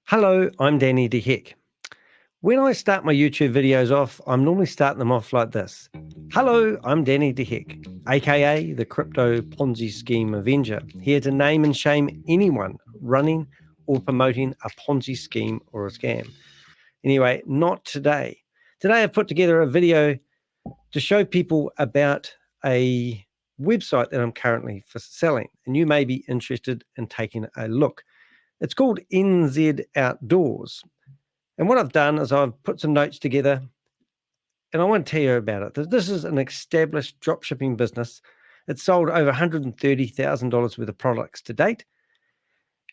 Hello, I'm Danny DeHeck. When I start my YouTube videos off, I'm normally starting them off like this. Hello, I'm Danny DeHeck, aka the Crypto Ponzi Scheme Avenger, here to name and shame anyone running or promoting a Ponzi scheme or a scam. Anyway, not today. Today I've put together a video to show people about a website that I'm currently selling, and you may be interested in taking a look. It's called NZ Outdoors. And what I've done is I've put some notes together and I want to tell you about it. This is an established dropshipping business. It's sold over $130,000 worth of products to date.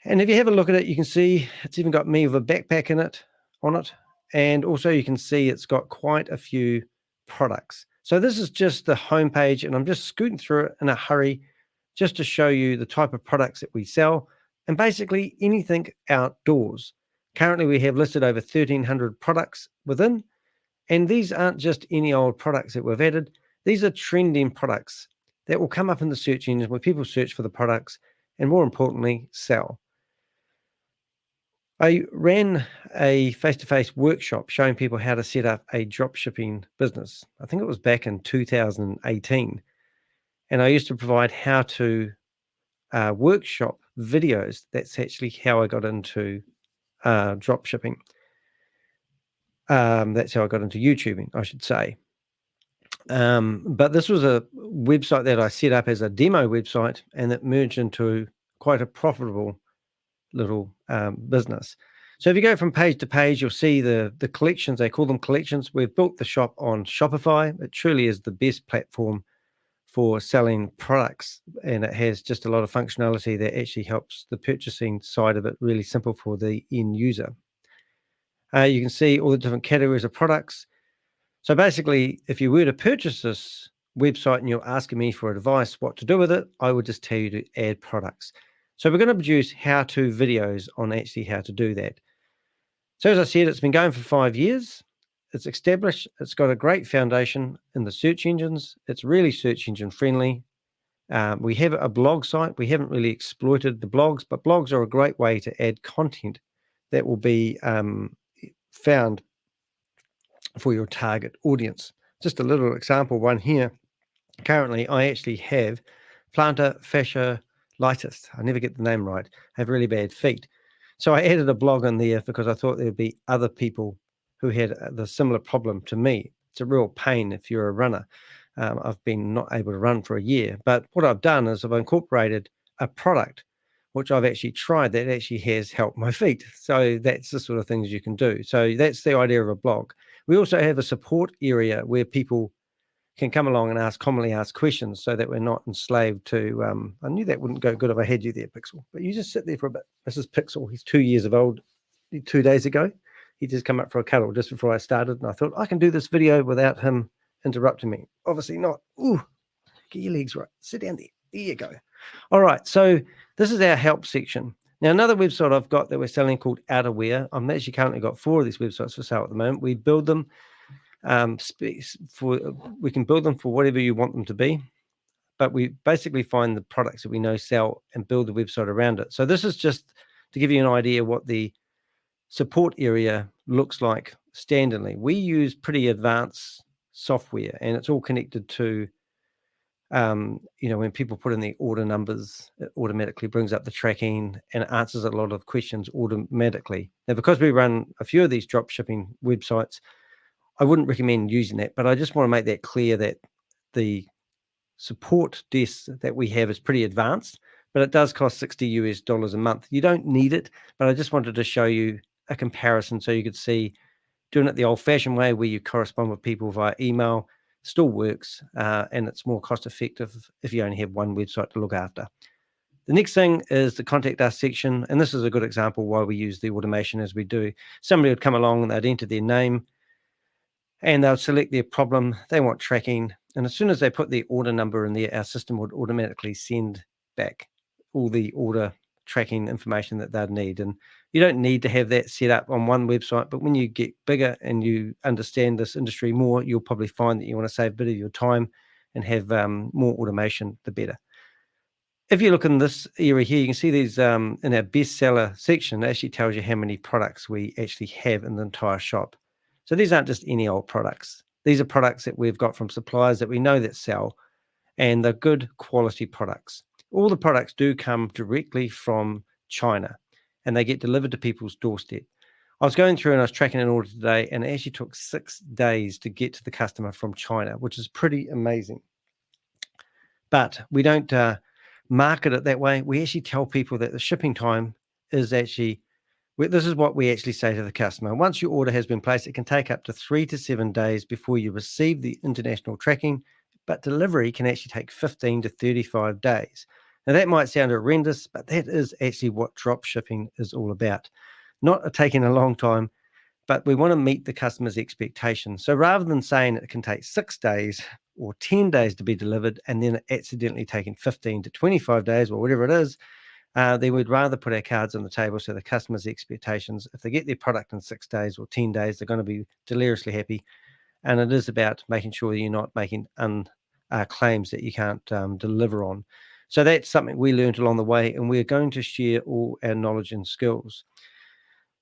And if you have a look at it, you can see it's even got me with a backpack on it. And also you can see it's got quite a few products. So this is just the homepage, and I'm just scooting through it in a hurry just to show you the type of products that we sell and basically anything outdoors. Currently, we have listed over 1,300 products within, and these aren't just any old products that we've added. These are trending products that will come up in the search engines where people search for the products and, more importantly, sell. I ran a face-to-face workshop showing people how to set up a dropshipping business. I think it was back in 2018. And I used to provide how to workshop videos. That's actually how I got into dropshipping. That's how I got into YouTubing, I should say. But this was a website that I set up as a demo website, and it merged into quite a profitable little business. So if you go from page to page, you'll see the collections. They call them collections. We've built the shop on Shopify. It truly is the best platform for selling products, and it has just a lot of functionality that actually helps the purchasing side of it really simple for the end user. You can see all the different categories of products. So basically, if you were to purchase this website and you're asking me for advice what to do with it, I would just tell you to add products. So we're going to produce how-to videos on actually how to do that. So as I said, it's been going for 5 years. It's established. It's got a great foundation in the search engines. It's really search engine friendly. We have a blog site. We haven't really exploited the blogs, but blogs are a great way to add content that will be found for your target audience. Just a little example one here. Currently, I actually have plantar fasciitis. I never get the name right. I have really bad feet. So I added a blog in there because I thought there'd be other people who had the similar problem to me. It's a real pain if you're a runner. I've been not able to run for a year. But what I've done is I've incorporated a product which I've actually tried that actually has helped my feet. So that's the sort of things you can do. So that's the idea of a blog. We also have a support area where people can come along and commonly asked questions so that we're not enslaved to, I knew that wouldn't go good if I had you there, Pixel, but you just sit there for a bit. This is Pixel. He's 2 years of old. 2 days ago, he just come up for a cuddle just before I started. And I thought I can do this video without him interrupting me. Obviously not. Ooh, get your legs right. Sit down there. There you go. All right. So this is our help section. Now, another website I've got that we're selling called Outerwear. I'm actually currently got 4 of these websites for sale at the moment. We build them we can build them for whatever you want them to be, but we basically find the products that we know sell and build the website around it. So this is just to give you an idea what the support area looks like standardly. We use pretty advanced software, and it's all connected to when people put in the order numbers, it automatically brings up the tracking and answers a lot of questions automatically. Now, because we run a few of these drop shipping websites, I wouldn't recommend using that, but I just want to make that clear that the support desk that we have is pretty advanced, but it does cost $60 a month. You don't need it, but I just wanted to show you a comparison so you could see doing it the old-fashioned way where you correspond with people via email still works, and it's more cost-effective if you only have one website to look after. The next thing is the contact us section, and this is a good example why we use the automation as we do. Somebody would come along and they'd enter their name, and they'll select their problem. They want tracking. And as soon as they put the order number in there, our system would automatically send back all the order tracking information that they'd need. And you don't need to have that set up on one website, but when you get bigger and you understand this industry more, you'll probably find that you want to save a bit of your time and have more automation, the better. If you look in this area here, you can see these in our bestseller section, it actually tells you how many products we actually have in the entire shop. So these aren't just any old products. These are products that we've got from suppliers that we know that sell, and they're good quality products. All the products do come directly from China, and they get delivered to people's doorstep. I was going through and I was tracking an order today, and it actually took 6 days to get to the customer from China, which is pretty amazing. But we don't market it that way. We actually tell people that the shipping time is actually, this is what we actually say to the customer. Once your order has been placed, it can take up to 3 to 7 days before you receive the international tracking, but delivery can actually take 15 to 35 days. Now, that might sound horrendous, but that is actually what drop shipping is all about. Not taking a long time, but we want to meet the customer's expectations. So rather than saying it can take 6 days or 10 days to be delivered and then accidentally taking 15 to 25 days or whatever it is, then we'd rather put our cards on the table so the customer's expectations, if they get their product in 6 days or 10 days, they're going to be deliriously happy. And it is about making sure you're not making claims that you can't deliver on. So that's something we learned along the way, and we're going to share all our knowledge and skills.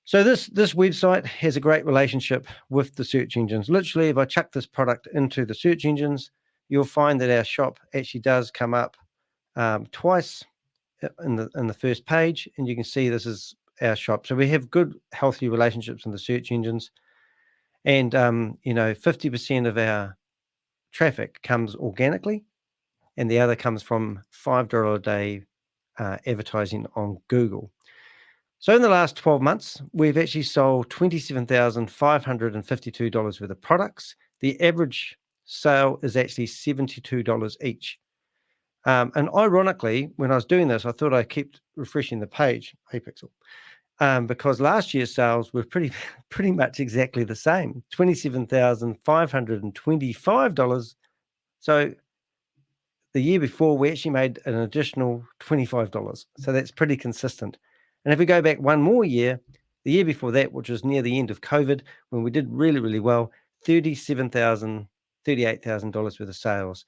So this website has a great relationship with the search engines. Literally, if I chuck this product into the search engines, you'll find that our shop actually does come up twice in the first page, and you can see this is our shop. So we have good, healthy relationships in the search engines, and 50% of our traffic comes organically, and the other comes from $5 a day advertising on Google. So in the last 12 months, we've actually sold $27,552 worth of products. The average sale is actually $72 each. And ironically, when I was doing this, I thought I kept refreshing the page, hey Pixel, because last year's sales were pretty much exactly the same, $27,525. So the year before, we actually made an additional $25. So that's pretty consistent. And if we go back one more year, the year before that, which was near the end of COVID, when we did really, really well, $38,000 worth of sales.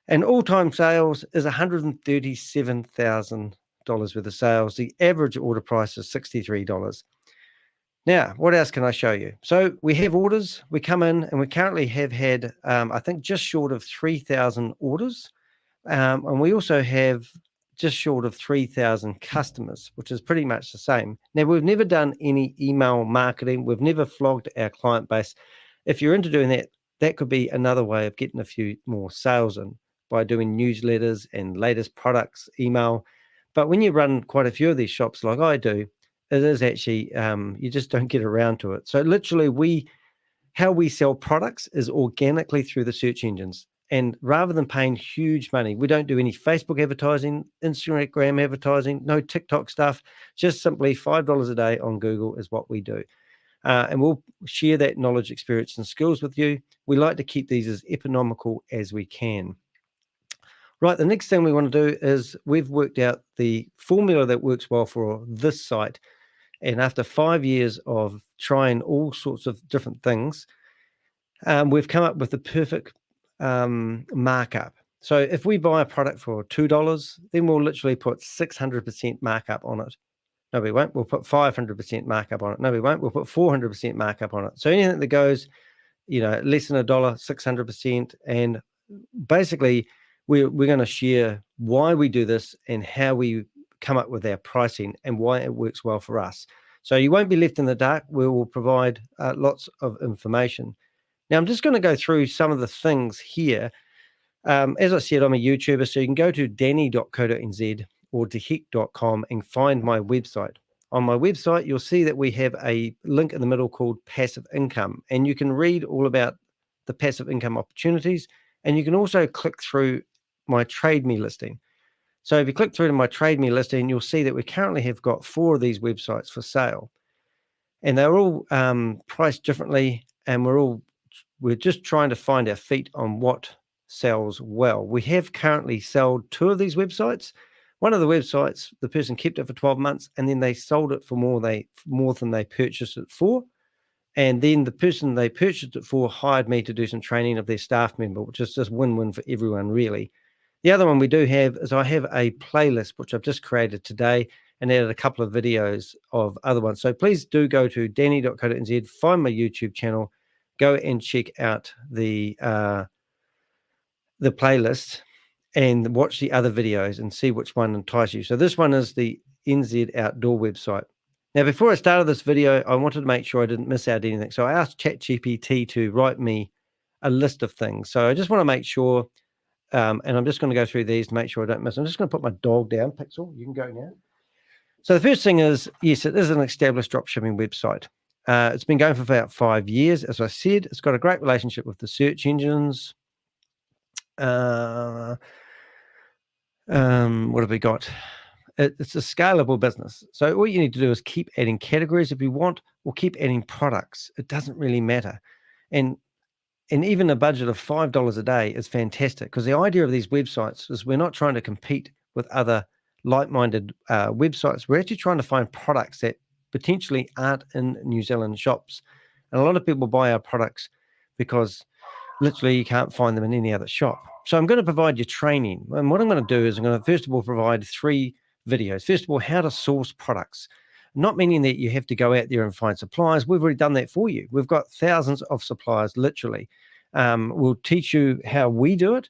And all-time sales is $137,000 worth of sales. The average order price is $63. Now, what else can I show you? So we have orders. We come in, and we currently have had, I think, just short of 3,000 orders. And we also have just short of 3,000 customers, which is pretty much the same. Now, we've never done any email marketing. We've never flogged our client base. If you're into doing that, that could be another way of getting a few more sales in, by doing newsletters and latest products, email. But when you run quite a few of these shops like I do, it is actually, you just don't get around to it. So literally, how we sell products is organically through the search engines. And rather than paying huge money, we don't do any Facebook advertising, Instagram advertising, no TikTok stuff, just simply $5 a day on Google is what we do. And we'll share that knowledge, experience, and skills with you. We like to keep these as economical as we can. Right, the next thing we want to do is we've worked out the formula that works well for this site. And after 5 years of trying all sorts of different things, we've come up with the perfect markup. So if we buy a product for $2, then we'll literally put 600% markup on it. No, we won't. We'll put 500% markup on it. No, we won't. We'll put 400% markup on it. So anything that goes, less than $1, 600%. And basically, we're going to share why we do this and how we come up with our pricing and why it works well for us. So you won't be left in the dark. We will provide lots of information. Now, I'm just going to go through some of the things here. As I said, I'm a YouTuber, so you can go to danny.co.nz or deheck.com and find my website. On my website, you'll see that we have a link in the middle called Passive Income, and you can read all about the passive income opportunities, and you can also click through my Trade Me listing. So if you click through to my Trade Me listing, you'll see that we currently have got 4 of these websites for sale, and they're all priced differently, and we're just trying to find our feet on what sells well. We have currently sold 2 of these websites. One of the websites, the person kept it for 12 months, and then they sold it for more than they purchased it for. And then the person they purchased it for hired me to do some training of their staff member, which is just win-win for everyone, really. The other one we do have is I have a playlist, which I've just created today and added a couple of videos of other ones. So please do go to danny.co.nz, find my YouTube channel, go and check out the playlist and watch the other videos and see which one entices you. So this one is the NZ Outdoor website. Now, before I started this video, I wanted to make sure I didn't miss out anything. So I asked ChatGPT to write me a list of things. So I just want to make sure, and I'm just going to go through these to make sure I don't miss. I'm just going to put my dog down. Pixel, you can go now. So the first thing is, yes, it is an established dropshipping website. It's been going for about 5 years. As I said, it's got a great relationship with the search engines. What have we got? It's a scalable business. So all you need to do is keep adding categories if you want, or keep adding products. It doesn't really matter. And even a budget of $5 a day is fantastic, because the idea of these websites is we're not trying to compete with other like-minded websites. We're actually trying to find products that potentially aren't in New Zealand shops. And a lot of people buy our products because literally you can't find them in any other shop. So I'm going to provide you training. And what I'm going to do is I'm going to, first of all, provide 3 videos. First of all, how to source products. Not meaning that you have to go out there and find suppliers. We've already done that for you. We've got thousands of suppliers, literally. We'll teach you how we do it.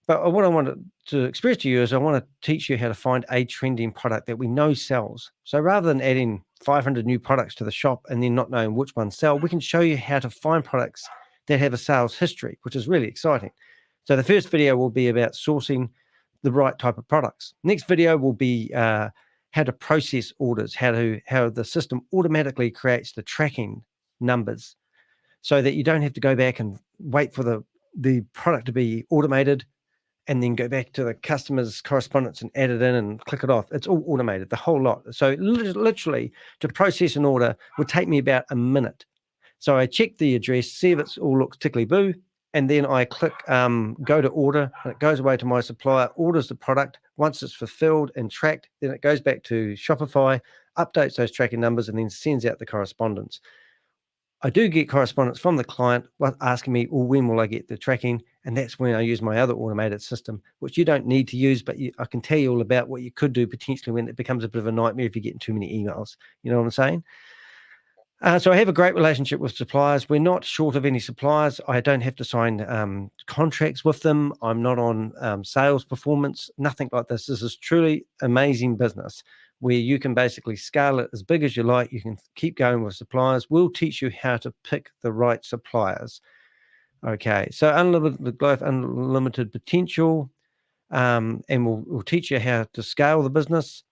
But what I want to express to you is I want to teach you how to find a trending product that we know sells. So rather than adding 500 new products to the shop and then not knowing which ones sell, we can show you how to find products that have a sales history, which is really exciting. So the first video will be about sourcing the right type of products. Next video will be how to process orders, how the system automatically creates the tracking numbers so that you don't have to go back and wait for the product to be automated and then go back to the customer's correspondence and add it in and click it off. It's all automated, the whole lot. So literally to process an order would take me about a minute. So I check the address, see if it all looks tickly boo, and then I click go to order, and it goes away to my supplier, orders the product. Once it's fulfilled and tracked, then it goes back to Shopify, updates those tracking numbers, and then sends out the correspondence. I do get correspondence from the client asking me, well, when will I get the tracking? And that's when I use my other automated system, which you don't need to use, but I can tell you all about what you could do potentially when it becomes a bit of a nightmare if you're getting too many emails. You know what I'm saying? So I have a great relationship with suppliers. We're not short of any suppliers. I don't have to sign contracts with them. I'm not on sales performance, nothing like this. This is truly amazing business where you can basically scale it as big as you like. You can keep going with suppliers. We'll teach you how to pick the right suppliers. Okay, so unlimited growth, unlimited potential, and we'll teach you how to scale the business.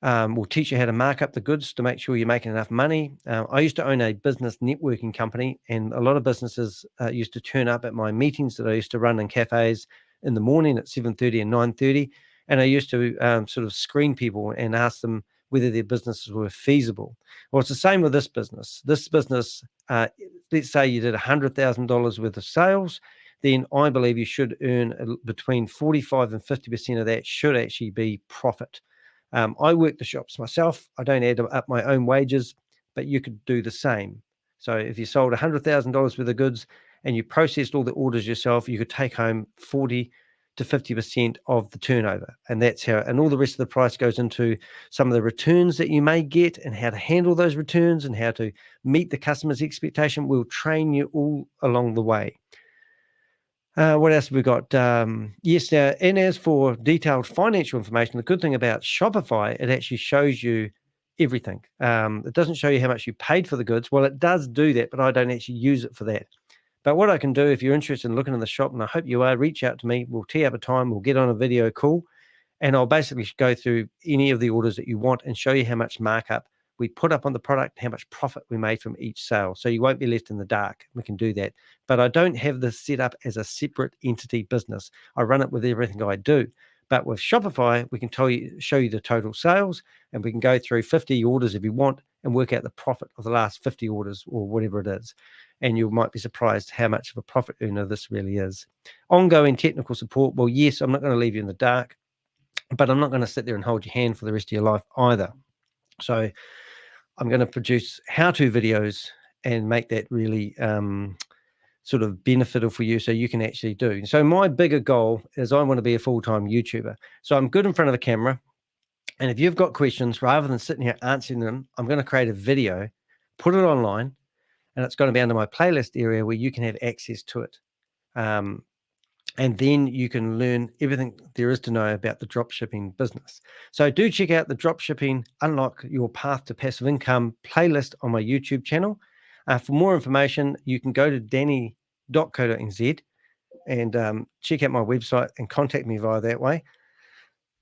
We'll teach you how to mark up the goods to make sure you're making enough money. I used to own a business networking company, and a lot of businesses used to turn up at my meetings that I used to run in cafes in the morning at 7:30 and 9:30, and I used to sort of screen people and ask them whether their businesses were feasible. Well, it's the same with this business. This business, let's say you did $100,000 worth of sales, then I believe you should earn between 45 and 50% of that should actually be profit. I work the shops myself. I don't add up my own wages, but you could do the same. So if you sold $100,000 worth of goods and you processed all the orders yourself, you could take home 40 to 50% of the turnover. And that's how, and all the rest of the price goes into some of the returns that you may get and how to handle those returns and how to meet the customer's expectation. We'll train you all along the way. What else have we got? Yes, and as for detailed financial information, the good thing about Shopify, it actually shows you everything. It doesn't show you how much you paid for the goods. Well, it does do that, but I don't actually use it for that. But what I can do, if you're interested in looking in the shop, and I hope you are, reach out to me. We'll tee up a time. We'll get on a video call, and I'll basically go through any of the orders that you want and show you how much markup we put up on the product, how much profit we made from each sale. So you won't be left in the dark. We can do that. But I don't have this set up as a separate entity business. I run it with everything I do. But with Shopify, we can show you the total sales, and we can go through 50 orders if you want and work out the profit of the last 50 orders or whatever it is. And you might be surprised how much of a profit earner this really is. Ongoing technical support. Well, yes, I'm not going to leave you in the dark, but I'm not going to sit there and hold your hand for the rest of your life either. So I'm going to produce how-to videos and make that really sort of beneficial for you so you can actually do. So my bigger goal is I want to be a full-time YouTuber. So I'm good in front of a camera. And if you've got questions, rather than sitting here answering them, I'm going to create a video, put it online, and it's going to be under my playlist area where you can have access to it. And then you can learn everything there is to know about the dropshipping business. So do check out the Dropshipping Unlock Your Path to Passive Income playlist on my YouTube channel. For more information, you can go to danny.co.nz and check out my website and contact me via that way.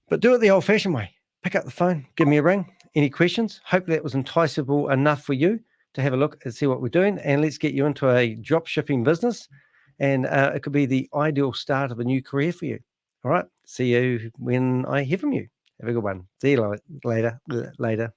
But do it the old-fashioned way. Pick up the phone, give me a ring. Any questions? Hope that was enticable enough for you to have a look and see what we're doing. And let's get you into a drop shipping business. And it could be the ideal start of a new career for you. All right. See you when I hear from you. Have a good one. See you later.